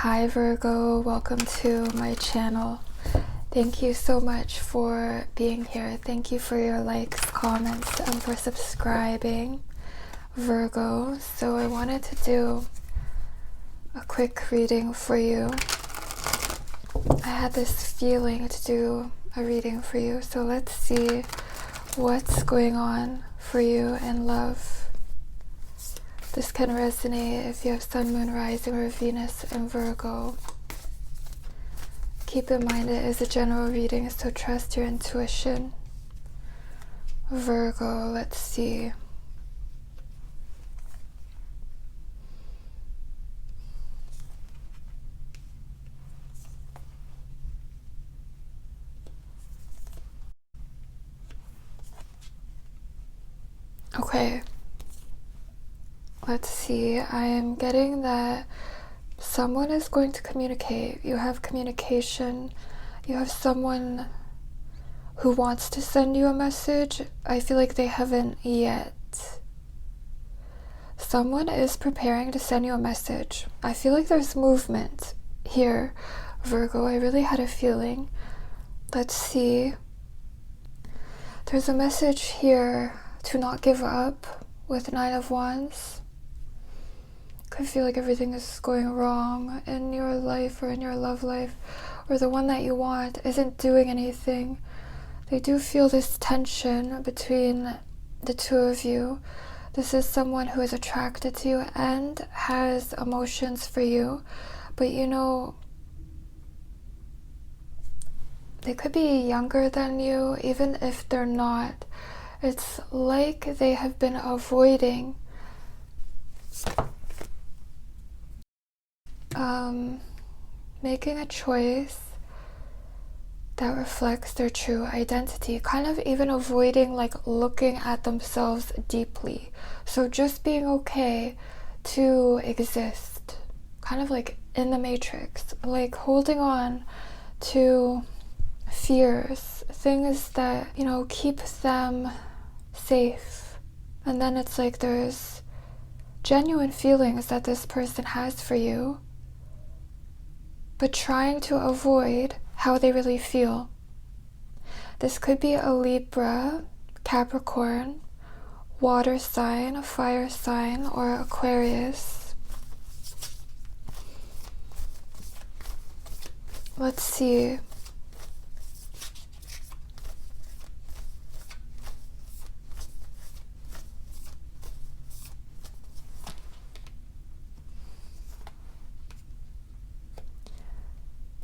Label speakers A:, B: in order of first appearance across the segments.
A: Hi Virgo, welcome to my channel. Thank you so much for being here. Thank you for your likes, comments, and for subscribing, Virgo. So I wanted to do a quick reading for you. I had this feeling to do a reading for you, so let's see what's going on for you in love. This can resonate if you have Sun, Moon, Rising, or Venus in Virgo. Keep in mind it is a general reading, so trust your intuition. Virgo, let's see. Okay. Let's see. I am getting that someone is going to communicate. You have communication. You have someone who wants to send you a message. I feel like they haven't yet. Someone is preparing to send you a message. I feel like there's movement here, Virgo. I really had a feeling. Let's see. There's a message here to not give up with 9 of Wands. Could feel like everything is going wrong in your life or in your love life, or the one that you want isn't doing anything. They do feel this tension between the two of you. This is someone who is attracted to you and has emotions for you, but you know, they could be younger than you, even if they're not. It's like they have been avoiding making a choice that reflects their true identity, kind of even avoiding like looking at themselves deeply. So just being okay to exist, kind of like in the Matrix, like holding on to fears, things that, you know, keep them safe. And then it's like there's genuine feelings that this person has for you, but trying to avoid how they really feel. This could be a Libra, Capricorn, water sign, a fire sign, or Aquarius. Let's see.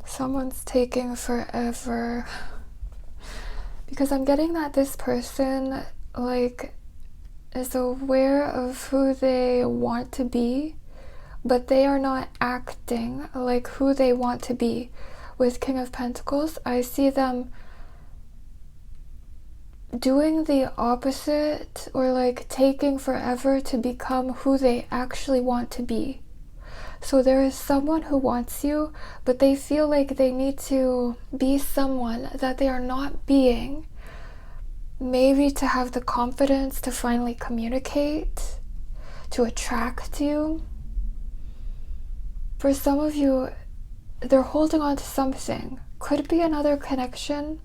A: Someone's taking forever, because I'm getting that this person like is aware of who they want to be, but they are not acting like who they want to be. With King of Pentacles, I see them doing the opposite, or like taking forever to become who they actually want to be. So there is someone who wants you, but they feel like they need to be someone that they are not being. Maybe to have the confidence to finally communicate, to attract you. For some of you, they're holding on to something. Could be another connection.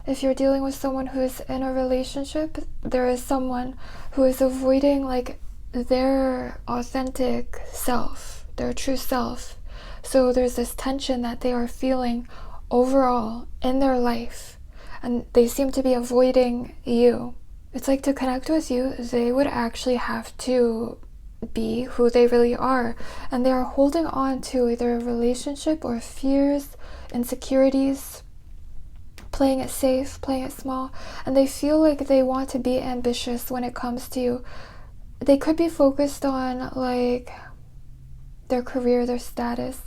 A: If you're dealing with someone who is in a relationship, there is someone who is avoiding like their authentic self, their true self. So there's this tension that they are feeling overall in their life, and they seem to be avoiding you. It's like to connect with you, they would actually have to be who they really are, and they are holding on to either a relationship or fears, insecurities, playing it safe, playing it small, and they feel like they want to be ambitious when it comes to you. They could be focused on like their career, their status.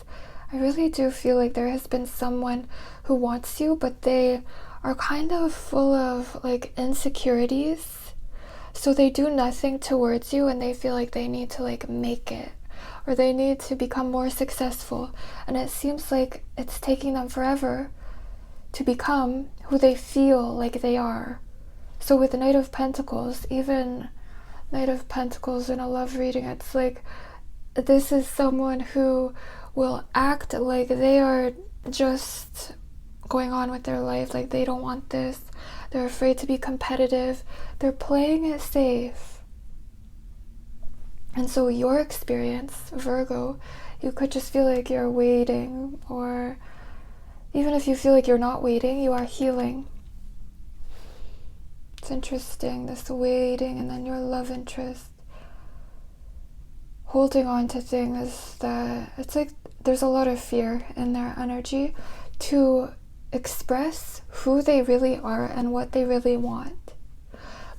A: I really do feel like there has been someone who wants you, but they are kind of full of like insecurities. So they do nothing towards you, and they feel like they need to like make it, or they need to become more successful. And it seems like it's taking them forever to become who they feel like they are. So with the Knight of Pentacles, even Knight of Pentacles in a love reading, it's like this is someone who will act like they are just going on with their life, like they don't want this. They're afraid to be competitive. They're playing it safe. And so your experience, Virgo, you could just feel like you're waiting, or even if you feel like you're not waiting, you are healing. It's interesting, this waiting, and then your love interest holding on to things that it's like there's a lot of fear in their energy to express who they really are and what they really want.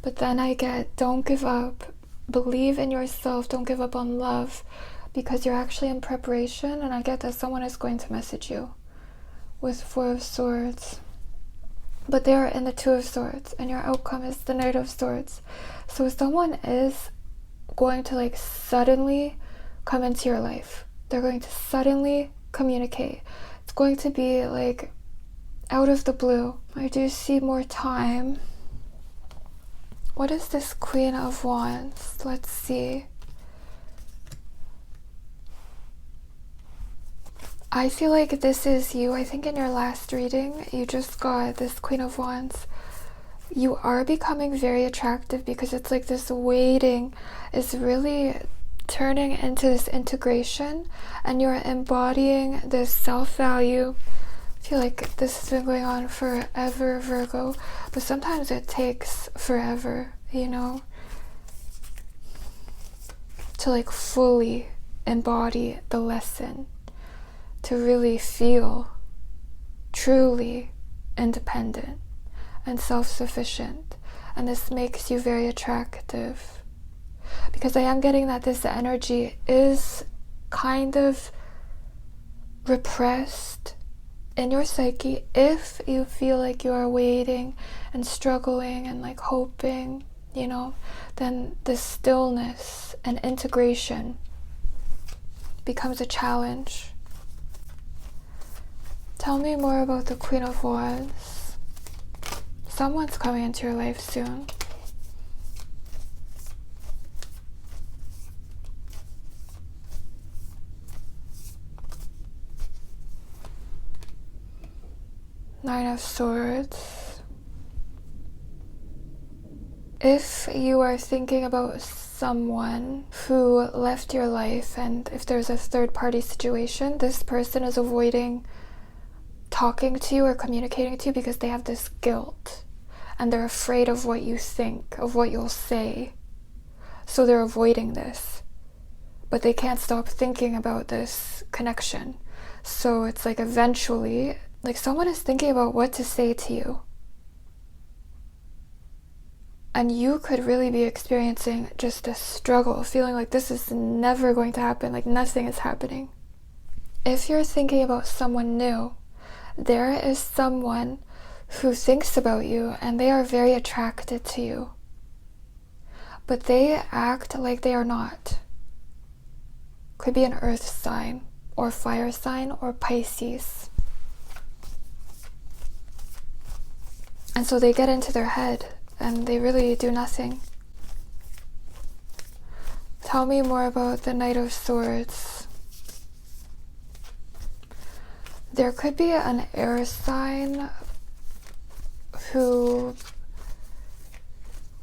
A: But then I get, don't give up, believe in yourself, don't give up on love, because you're actually in preparation. And I get that someone is going to message you with 4 of Swords, but they are in the 2 of Swords, and your outcome is the Knight of Swords. So someone is going to like suddenly come into your life. They're going to suddenly communicate. It's going to be like out of the blue. I do see more time. What is this Queen of Wands? Let's see. I feel like this is you. I think in your last reading, you just got this Queen of Wands. You are becoming very attractive because it's like this waiting is really turning into this integration, and you're embodying this self-value. I feel like this has been going on forever, Virgo, but sometimes it takes forever, you know, to like fully embody the lesson, to really feel truly independent and self-sufficient. And this makes you very attractive, because I am getting that this energy is kind of repressed in your psyche. If you feel like you are waiting and struggling and like hoping, you know, then the stillness and integration becomes a challenge. Tell me more about the Queen of Wands. Someone's coming into your life soon. Nine of Swords. If you are thinking about someone who left your life, and if there's a third-party situation, this person is avoiding talking to you or communicating to you because they have this guilt and they're afraid of what you think, of what you'll say. So they're avoiding this, but they can't stop thinking about this connection. So it's like eventually, like someone is thinking about what to say to you, and you could really be experiencing just a struggle, feeling like this is never going to happen, like nothing is happening. If you're thinking about someone new, there is someone who thinks about you and they are very attracted to you, but they act like they are not. Could be an earth sign or fire sign or Pisces. And so they get into their head and they really do nothing. Tell me more about the Knight of Swords. There could be an air sign who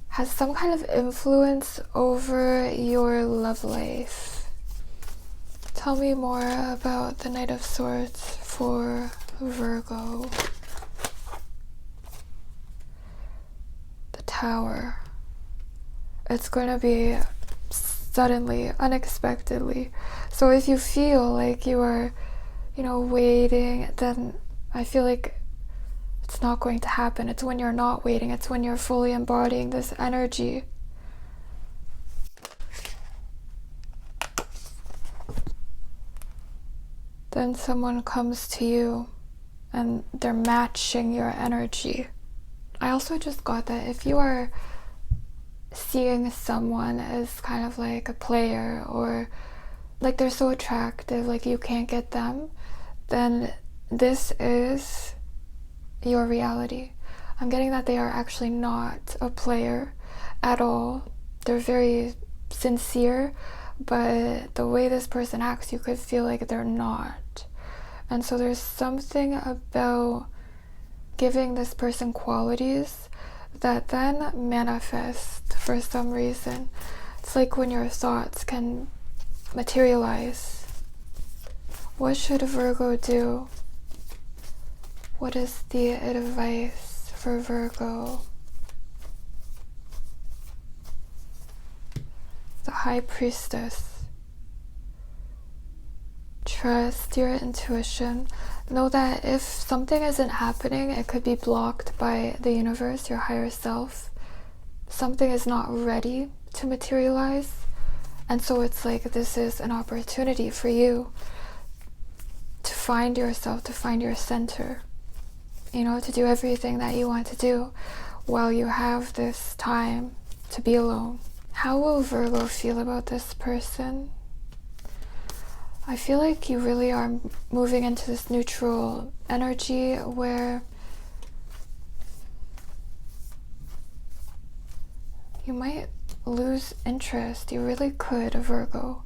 A: has some kind of influence over your love life. Tell me more about the Knight of Swords for Virgo. The Tower. It's going to be suddenly, unexpectedly. So if you feel like you are, you know, waiting, then I feel like it's not going to happen. It's when you're not waiting. It's when you're fully embodying this energy. Then someone comes to you and they're matching your energy. I also just got that if you are seeing someone as kind of like a player, or like they're so attractive, like you can't get them, then this is your reality. I'm getting that they are actually not a player at all. They're very sincere, but the way this person acts, you could feel like they're not. And so there's something about giving this person qualities that then manifest for some reason. It's like when your thoughts can materialize. What should Virgo do? What is the advice for Virgo? The High Priestess. Trust your intuition. Know that if something isn't happening, it could be blocked by the universe, your higher self. Something is not ready to materialize. And so it's like this is an opportunity for you to find yourself, to find your center. You know, to do everything that you want to do while you have this time to be alone. How will Virgo feel about this person? I feel like you really are moving into this neutral energy where you might lose interest. You really could, Virgo.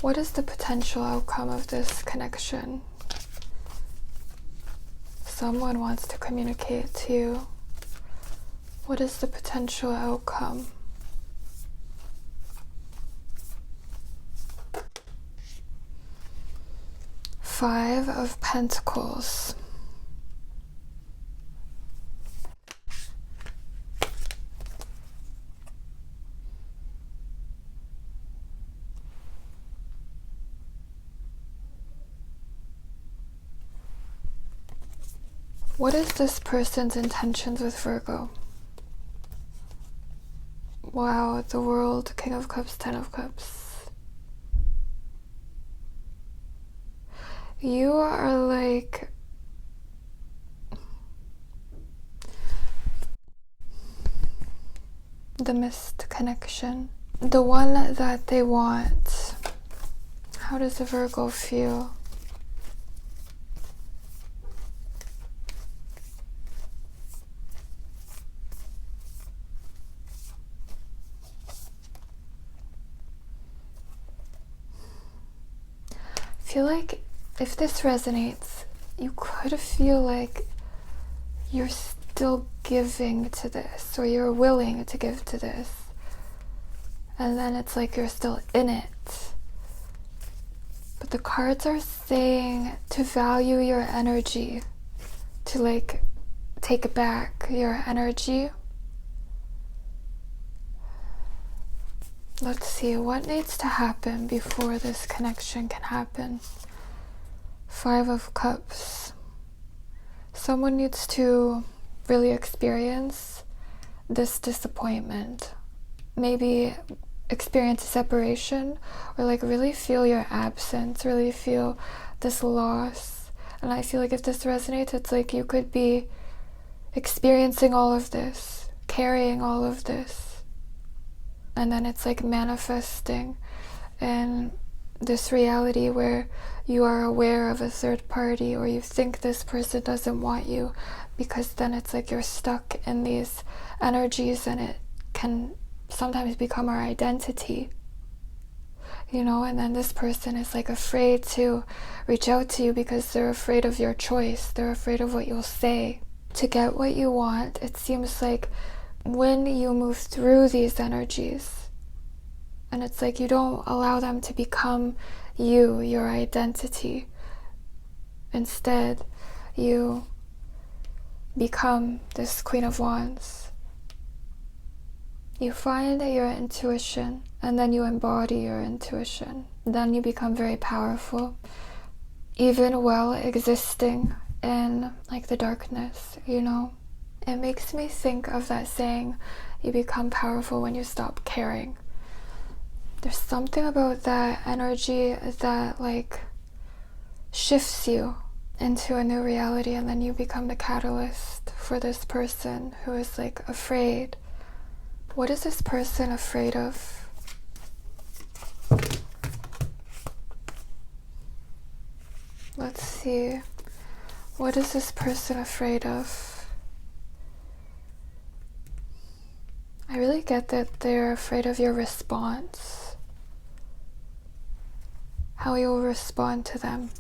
A: What is the potential outcome of this connection? Someone wants to communicate to you. What is the potential outcome? Five of Pentacles. What is this person's intentions with Virgo? Wow, the World, King of Cups, Ten of Cups. You are like the missed connection, the one that they want. How does a Virgo feel? I feel like if this resonates, you could feel like you're still giving to this, or you're willing to give to this, and then it's like you're still in it. But the cards are saying to value your energy, to like take back your energy. Let's see, what needs to happen before this connection can happen? Five of Cups. Someone needs to really experience this disappointment. Maybe experience separation, or like really feel your absence, really feel this loss. And I feel like if this resonates, it's like you could be experiencing all of this, carrying all of this. And then it's like manifesting in this reality where you are aware of a third party, or you think this person doesn't want you, because then it's like you're stuck in these energies, and it can sometimes become our identity, you know. And then this person is like afraid to reach out to you because they're afraid of your choice, they're afraid of what you'll say. To get what you want, it seems like when you move through these energies, and it's like you don't allow them to become you, your identity. Instead, you become this Queen of Wands. You find your intuition, and then you embody your intuition. Then you become very powerful, even while existing in like the darkness, you know. It makes me think of that saying, you become powerful when you stop caring. There's something about that energy that like shifts you into a new reality, and then you become the catalyst for this person who is like afraid. What is this person afraid of? Let's see. What is this person afraid of? I really get that they're afraid of your response, how you'll respond to them.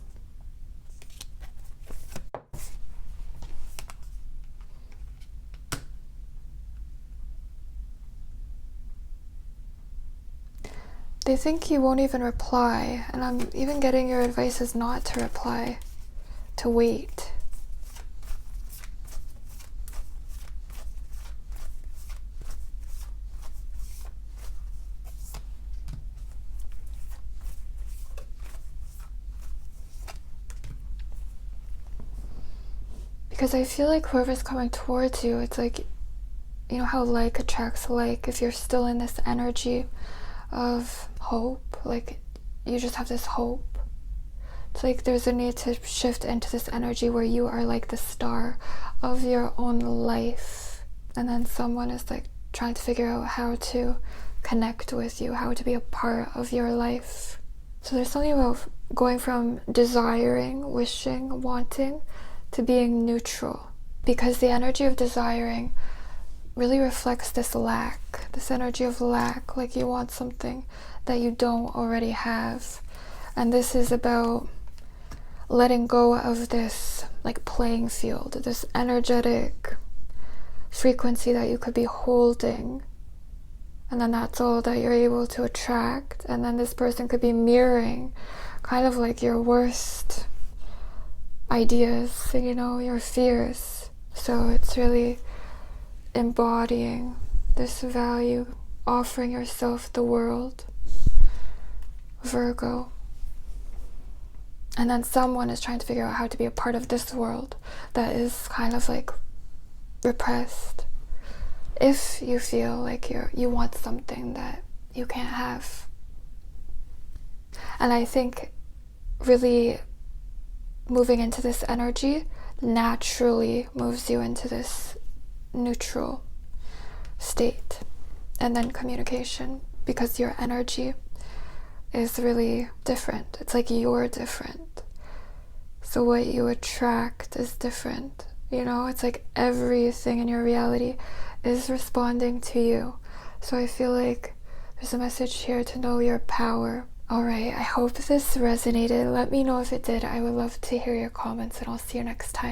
A: They think you won't even reply, and I'm even getting your advice is not to reply, to wait. Because I feel like whoever's coming towards you, it's like, you know how like attracts like. If you're still in this energy of hope, like you just have this hope, it's like there's a need to shift into this energy where you are like the star of your own life, and then someone is like trying to figure out how to connect with you, how to be a part of your life. So there's something about going from desiring, wishing, wanting to being neutral, because the energy of desiring really reflects this lack, this energy of lack, like you want something that you don't already have. And this is about letting go of this like playing field, this energetic frequency that you could be holding, and then that's all that you're able to attract. And then this person could be mirroring kind of like your worst ideas, you know, your fears. So it's really embodying this value, offering yourself the world, Virgo. And then someone is trying to figure out how to be a part of this world that is kind of like repressed. If you feel like you want something that you can't have. And I think really moving into this energy naturally moves you into this neutral state. And then communication, because your energy is really different. It's like you're different. So what you attract is different. You know, it's like everything in your reality is responding to you. So I feel like there's a message here to know your power. Alright, I hope this resonated. Let me know if it did. I would love to hear your comments, and I'll see you next time.